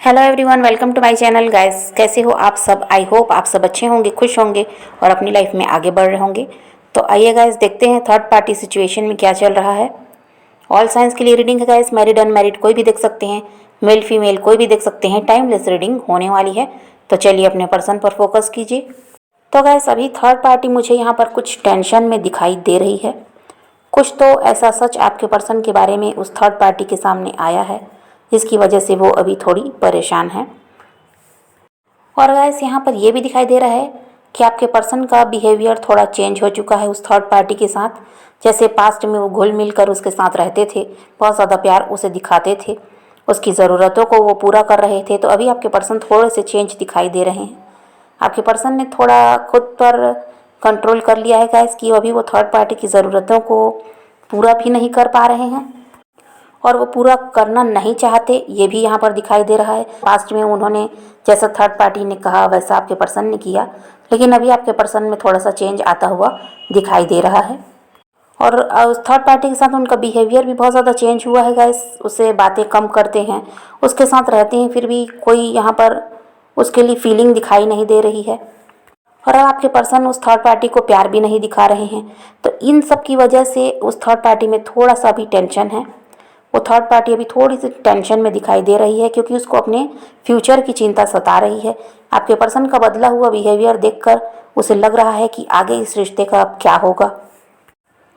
Hello everyone, welcome to my channel guys. कैसे हो आप सब? आई होप आप सब अच्छे होंगे, खुश होंगे और अपनी लाइफ में आगे बढ़ रहे होंगे। तो आइए गाइस देखते हैं थर्ड पार्टी सिचुएशन में क्या चल रहा है। ऑल साइंस के लिए रीडिंग है गाइस, मैरिड अनमैरिड कोई भी देख सकते हैं, मेल फीमेल कोई भी देख सकते हैं। टाइमलेस रीडिंग होने वाली है, तो चलिए अपने पर्सन पर फोकस कीजिए। तो गाइस अभी थर्ड पार्टी मुझे यहाँ पर कुछ टेंशन में दिखाई दे रही है। कुछ तो ऐसा सच आपके पर्सन के बारे में उस थर्ड पार्टी के सामने आया है जिसकी वजह से वो अभी थोड़ी परेशान है। और गाइस यहाँ पर ये भी दिखाई दे रहा है कि आपके पर्सन का बिहेवियर थोड़ा चेंज हो चुका है उस थर्ड पार्टी के साथ। जैसे पास्ट में वो घुल मिल कर उसके साथ रहते थे, बहुत ज़्यादा प्यार उसे दिखाते थे, उसकी ज़रूरतों को वो पूरा कर रहे थे। तो अभी आपके पर्सन थोड़े से चेंज दिखाई दे रहे हैं। आपके पर्सन ने थोड़ा खुद पर कंट्रोल कर लिया है गाइस कि अभी वो थर्ड पार्टी की ज़रूरतों को पूरा भी नहीं कर पा रहे हैं और वो पूरा करना नहीं चाहते, ये भी यहाँ पर दिखाई दे रहा है। पास्ट में उन्होंने जैसा थर्ड पार्टी ने कहा वैसा आपके पर्सन ने किया, लेकिन अभी आपके पर्सन में थोड़ा सा चेंज आता हुआ दिखाई दे रहा है। और उस थर्ड पार्टी के साथ उनका बिहेवियर भी बहुत ज़्यादा चेंज हुआ है गाइस। उससे बातें कम करते हैं, उसके साथ रहते हैं, फिर भी कोई यहाँ पर उसके लिए फीलिंग दिखाई नहीं दे रही है। और अब आपके पर्सन उस थर्ड पार्टी को प्यार भी नहीं दिखा रहे हैं। तो इन सब की वजह से उस थर्ड पार्टी में थोड़ा सा भी टेंशन है। वो थर्ड पार्टी अभी थोड़ी सी टेंशन में दिखाई दे रही है क्योंकि उसको अपने फ्यूचर की चिंता सता रही है। आपके पर्सन का बदला हुआ बिहेवियर देखकर उसे लग रहा है कि आगे इस रिश्ते का अब क्या होगा।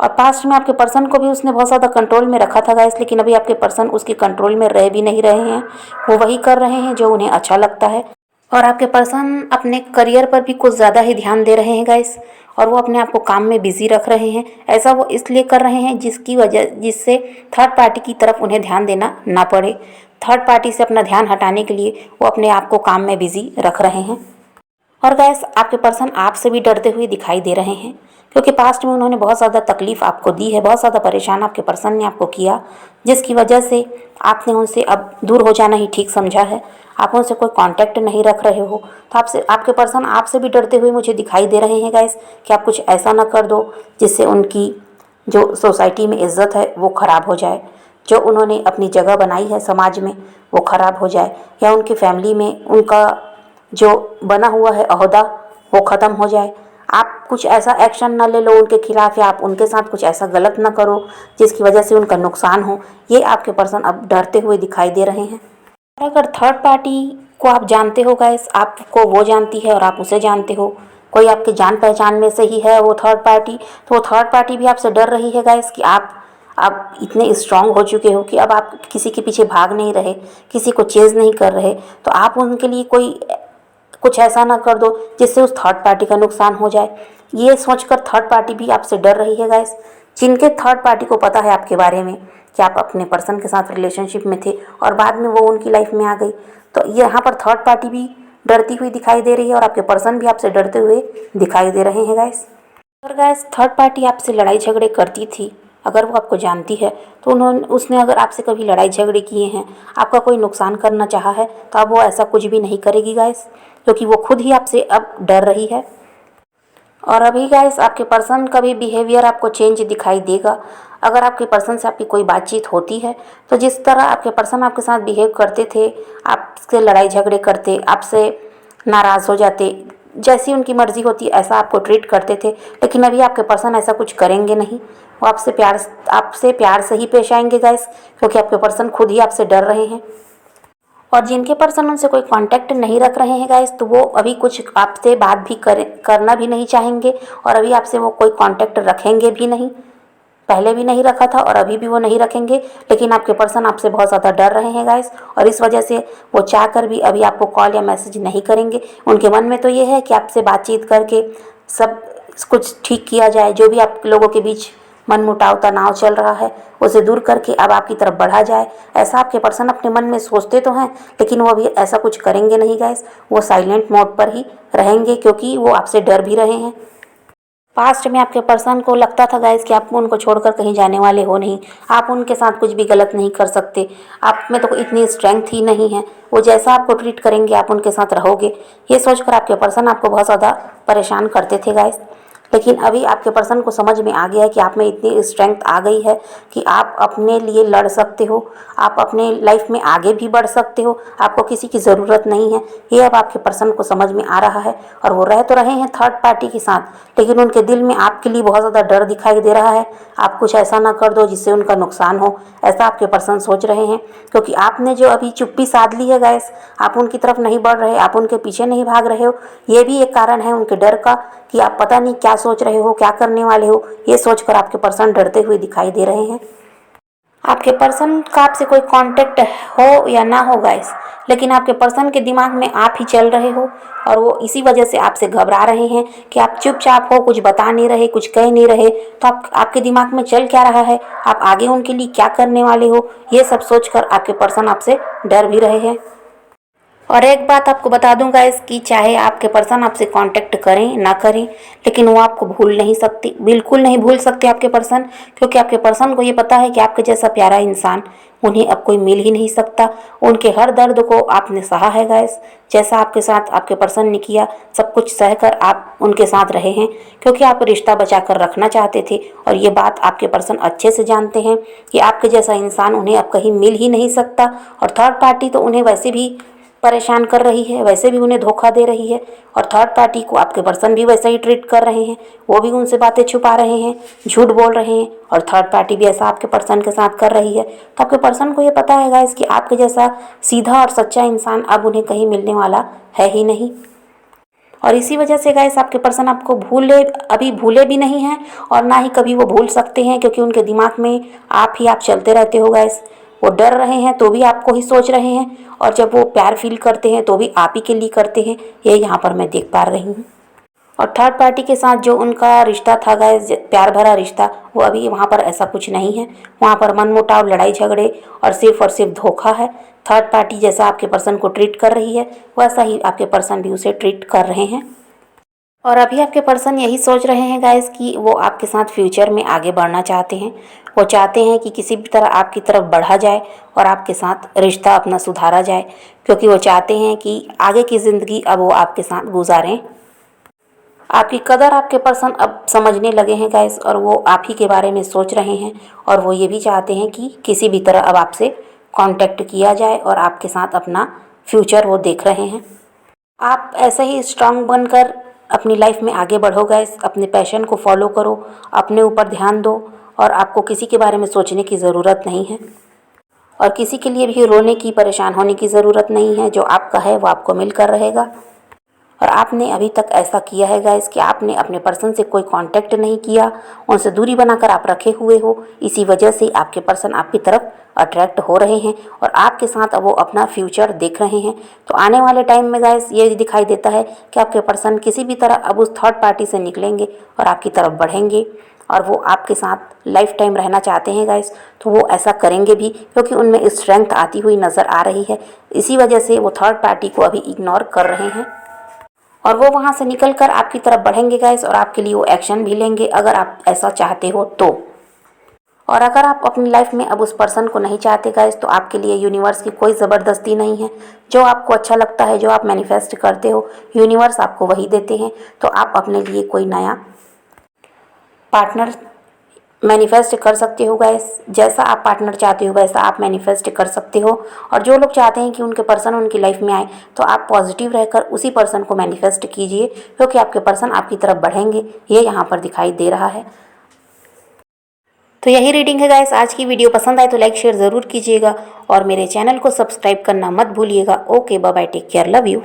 और पास्ट में आपके पर्सन को भी उसने बहुत ज़्यादा कंट्रोल में रखा था गाइस, लेकिन अभी आपके पर्सन उसके कंट्रोल में रह भी नहीं रहे हैं। वो वही कर रहे हैं जो उन्हें अच्छा लगता है। और आपके पर्सन अपने करियर पर भी कुछ ज़्यादा ही ध्यान दे रहे हैं गाइस, और वो अपने आप को काम में बिजी रख रहे हैं। ऐसा वो इसलिए कर रहे हैं जिससे थर्ड पार्टी की तरफ उन्हें ध्यान देना ना पड़े। थर्ड पार्टी से अपना ध्यान हटाने के लिए वो अपने आप को काम में बिजी रख रहे हैं। और गैस आपके पर्सन आपसे भी डरते हुए दिखाई दे रहे हैं क्योंकि पास्ट में उन्होंने बहुत ज़्यादा तकलीफ़ आपको दी है, बहुत ज़्यादा परेशान आपके पर्सन ने आपको किया, जिसकी वजह से आपने उनसे अब दूर हो जाना ही ठीक समझा है। आप उनसे कोई कांटेक्ट नहीं रख रहे हो। तो आपके पर्सन आपसे भी डरते हुए मुझे दिखाई दे रहे हैं गाइस कि आप कुछ ऐसा ना कर दो जिससे उनकी जो सोसाइटी में इज्जत है वो ख़राब हो जाए, जो उन्होंने अपनी जगह बनाई है समाज में वो ख़राब हो जाए, या उनकी फैमिली में उनका जो बना हुआ है ओहदा वो ख़त्म हो जाए। आप कुछ ऐसा एक्शन ना ले लो उनके खिलाफ, या आप उनके साथ कुछ ऐसा गलत ना करो जिसकी वजह से उनका नुकसान हो। ये आपके पर्सन अब डरते हुए दिखाई दे रहे हैं। और अगर थर्ड पार्टी को आप जानते हो गाइस, आपको वो जानती है और आप उसे जानते हो, कोई आपके जान पहचान में से ही है वो थर्ड पार्टी, तो वो थर्ड पार्टी भी आपसे डर रही है गाइस कि आप इतने स्ट्रांग हो चुके हो कि अब आप किसी के पीछे भाग नहीं रहे, किसी को चेज़ नहीं कर रहे। तो आप उनके लिए कोई कुछ ऐसा ना कर दो जिससे उस थर्ड पार्टी का नुकसान हो जाए। ये सोचकर थर्ड पार्टी भी आपसे डर रही है गाइस। जिनके थर्ड पार्टी को पता है आपके बारे में कि आप अपने पर्सन के साथ रिलेशनशिप में थे और बाद में वो उनकी लाइफ में आ गई, तो यहाँ पर थर्ड पार्टी भी डरती हुई दिखाई दे रही है और आपके पर्सन भी आपसे डरते हुए दिखाई दे रहे हैं गाइस। अगर गाइस थर्ड पार्टी आपसे लड़ाई झगड़े करती थी, अगर वो आपको जानती है, तो उसने अगर आपसे कभी लड़ाई झगड़े किए हैं, आपका कोई नुकसान करना चाहा है, तो अब वो ऐसा कुछ भी नहीं करेगी गाइस, क्योंकि वो खुद ही आपसे अब डर रही है। और अभी गाइस आपके पर्सन का भी बिहेवियर आपको चेंज दिखाई देगा। अगर आपके पर्सन से आपकी कोई बातचीत होती है, तो जिस तरह आपके पर्सन आपके साथ बिहेव करते थे, आपसे लड़ाई झगड़े करते, आपसे नाराज़ हो जाते, जैसी उनकी मर्ज़ी होती ऐसा आपको ट्रीट करते थे, लेकिन अभी आपके पर्सन ऐसा कुछ करेंगे नहीं। वो आपसे प्यार से ही पेश आएंगे गाइस, क्योंकि आपके पर्सन खुद ही आपसे डर रहे हैं। और जिनके पर्सन उनसे कोई कांटेक्ट नहीं रख रहे हैं गाइस, तो वो अभी कुछ आपसे बात भी करना भी नहीं चाहेंगे, और अभी आपसे वो कोई कांटेक्ट रखेंगे भी नहीं। पहले भी नहीं रखा था और अभी भी वो नहीं रखेंगे, लेकिन आपके पर्सन आपसे बहुत ज़्यादा डर रहे हैं गाइस, और इस वजह से वो चाह कर भी अभी आपको कॉल या मैसेज नहीं करेंगे। उनके मन में तो ये है कि आपसे बातचीत करके सब कुछ ठीक किया जाए, जो भी आप लोगों के बीच मन मुटाव तनाव चल रहा है उसे दूर करके अब आपकी तरफ बढ़ा जाए। ऐसा आपके पर्सन अपने मन में सोचते तो हैं, लेकिन वो अभी ऐसा कुछ करेंगे नहीं गाइस। वो साइलेंट मोड पर ही रहेंगे क्योंकि वो आपसे डर भी रहे हैं। पास्ट में आपके पर्सन को लगता था गाइस कि आप उनको छोड़कर कहीं जाने वाले हो नहीं, आप उनके साथ कुछ भी गलत नहीं कर सकते, आप में तो इतनी स्ट्रेंथ ही नहीं है, वो जैसा आपको ट्रीट करेंगे आप उनके साथ रहोगे। ये सोचकर आपके पर्सन आपको बहुत ज़्यादा परेशान करते थे गाइस। लेकिन अभी आपके पर्सन को समझ में आ गया है कि आप में इतनी स्ट्रेंथ आ गई है कि आप अपने लिए लड़ सकते हो, आप अपने लाइफ में आगे भी बढ़ सकते हो, आपको किसी की ज़रूरत नहीं है। ये अब आपके पर्सन को समझ में आ रहा है और वो रह तो रहे हैं थर्ड पार्टी के साथ, लेकिन उनके दिल में आपके लिए बहुत ज़्यादा डर दिखाई दे रहा है। आप कुछ ऐसा ना कर दो जिससे उनका नुकसान हो, ऐसा आपके पर्सन सोच रहे हैं। क्योंकि आपने जो अभी चुप्पी साध ली है गाइस, आप उनकी तरफ नहीं बढ़ रहे, आप उनके पीछे नहीं भाग रहे हो, ये भी एक कारण है उनके डर का कि आप पता नहीं क्या सोच रहे हो, क्या करने वाले हो। ये सोचकर आपके पर्सन डरते हुए दिखाई दे रहे हैं। आपके पर्सन का आपसे कोई कांटेक्ट हो या ना हो गाइस, लेकिन आपके पर्सन के दिमाग में आप ही चल रहे हो और वो इसी वजह से आपसे घबरा रहे हैं कि आप चुपचाप हो, कुछ बता नहीं रहे, कुछ कह नहीं रहे। तो आपके दिमाग में चल क्या रहा है, आप आगे उनके लिए क्या करने वाले हो, ये सब सोचकर आपके पर्सन आपसे डर भी रहे हैं। और एक बात आपको बता दूं गाइस कि चाहे आपके पर्सन आपसे कांटेक्ट करें ना करें, लेकिन वो आपको भूल नहीं सकती, बिल्कुल नहीं भूल सकते आपके पर्सन। क्योंकि आपके पर्सन को ये पता है कि आपके जैसा प्यारा इंसान उन्हें अब कोई मिल ही नहीं सकता। उनके हर दर्द को आपने सहा है गाइस, जैसा आपके साथ आपके पर्सन ने किया, सब कुछ सहकर आप उनके साथ रहे हैं। क्योंकि आप रिश्ता बचा कर रखना चाहते थे और ये बात आपके पर्सन अच्छे से जानते हैं कि आपके जैसा इंसान उन्हें अब कहीं मिल ही नहीं सकता। और थर्ड पार्टी तो उन्हें वैसे भी परेशान कर रही है, वैसे भी उन्हें धोखा दे रही है और थर्ड पार्टी को आपके पर्सन भी वैसा ही ट्रीट कर रहे हैं। वो भी उनसे बातें छुपा रहे हैं, झूठ बोल रहे हैं और थर्ड पार्टी भी ऐसा आपके पर्सन के साथ कर रही है। तो आपके पर्सन को ये पता है गाइस कि आपके जैसा सीधा और सच्चा इंसान अब उन्हें कहीं मिलने वाला है ही नहीं। और इसी वजह से गाइस आपके पर्सन आपको अभी भूले भी नहीं हैं और ना ही कभी वो भूल सकते हैं, क्योंकि उनके दिमाग में आप ही आप चलते रहते हो गाइस। वो डर रहे हैं तो भी आपको ही सोच रहे हैं और जब वो प्यार फील करते हैं तो भी आप ही के लिए करते हैं, ये यहाँ पर मैं देख पा रही हूँ। और थर्ड पार्टी के साथ जो उनका रिश्ता था गाइस, प्यार भरा रिश्ता, वो अभी वहाँ पर ऐसा कुछ नहीं है। वहाँ पर मनमुटाव, लड़ाई झगड़े और सिर्फ धोखा है। थर्ड पार्टी जैसा आपके पर्सन को ट्रीट कर रही है वैसा ही आपके पर्सन भी उसे ट्रीट कर रहे हैं। और अभी आपके पर्सन यही सोच रहे हैं गाइस कि वो आपके साथ फ्यूचर में आगे बढ़ना चाहते हैं। वो चाहते हैं कि किसी भी तरह आपकी तरफ बढ़ा जाए और आपके साथ रिश्ता अपना सुधारा जाए, क्योंकि वो चाहते हैं कि आगे की ज़िंदगी अब वो आपके साथ गुजारें। आपकी कदर आपके पर्सन अब समझने लगे हैं गाइस और वो आप ही के बारे में सोच रहे हैं और वो ये भी चाहते हैं कि किसी भी तरह अब आपसे कांटेक्ट किया जाए और आपके साथ अपना फ्यूचर वो देख रहे हैं। आप ऐसे ही स्ट्रांग बनकर अपनी लाइफ में आगे बढ़ो गाइस, अपने पैशन को फॉलो करो, अपने ऊपर ध्यान दो और आपको किसी के बारे में सोचने की ज़रूरत नहीं है और किसी के लिए भी रोने की, परेशान होने की ज़रूरत नहीं है। जो आपका है वो आपको मिलकर रहेगा। और आपने अभी तक ऐसा किया है गाइस कि आपने अपने पर्सन से कोई कांटेक्ट नहीं किया, उनसे दूरी बनाकर आप रखे हुए हो। इसी वजह से आपके पर्सन आपकी तरफ अट्रैक्ट हो रहे हैं और आपके साथ अब वो अपना फ्यूचर देख रहे हैं। तो आने वाले टाइम में गाइस ये दिखाई देता है कि आपके पर्सन किसी भी तरह अब उस थर्ड पार्टी से निकलेंगे और आपकी तरफ बढ़ेंगे और वो आपके साथ लाइफ टाइम रहना चाहते हैं गाइस। तो वो ऐसा करेंगे भी, क्योंकि उनमें स्ट्रेंथ आती हुई नज़र आ रही है। इसी वजह से वो थर्ड पार्टी को अभी इग्नोर कर रहे हैं और वो वहाँ से निकलकर आपकी तरफ बढ़ेंगे गाइस और आपके लिए वो एक्शन भी लेंगे अगर आप ऐसा चाहते हो तो। और अगर आप अपनी लाइफ में अब उस पर्सन को नहीं चाहते गाइस, तो आपके लिए यूनिवर्स की कोई ज़बरदस्ती नहीं है। जो आपको अच्छा लगता है, जो आप मैनिफेस्ट करते हो, यूनिवर्स आपको वही देते हैं। तो आप अपने लिए कोई नया पार्टनर मैनिफेस्ट कर सकते हो गाइस। जैसा आप पार्टनर चाहते हो वैसा आप मैनिफेस्ट कर सकते हो। और जो लोग चाहते हैं कि उनके पर्सन उनकी लाइफ में आए, तो आप पॉजिटिव रहकर उसी पर्सन को मैनिफेस्ट कीजिए, क्योंकि आपके पर्सन आपकी तरफ बढ़ेंगे, ये यहाँ पर दिखाई दे रहा है। तो यही रीडिंग है गाइस। आज की वीडियो पसंद आए तो लाइक शेयर ज़रूर कीजिएगा और मेरे चैनल को सब्सक्राइब करना मत भूलिएगा। Okay, bye bye, take care, love you.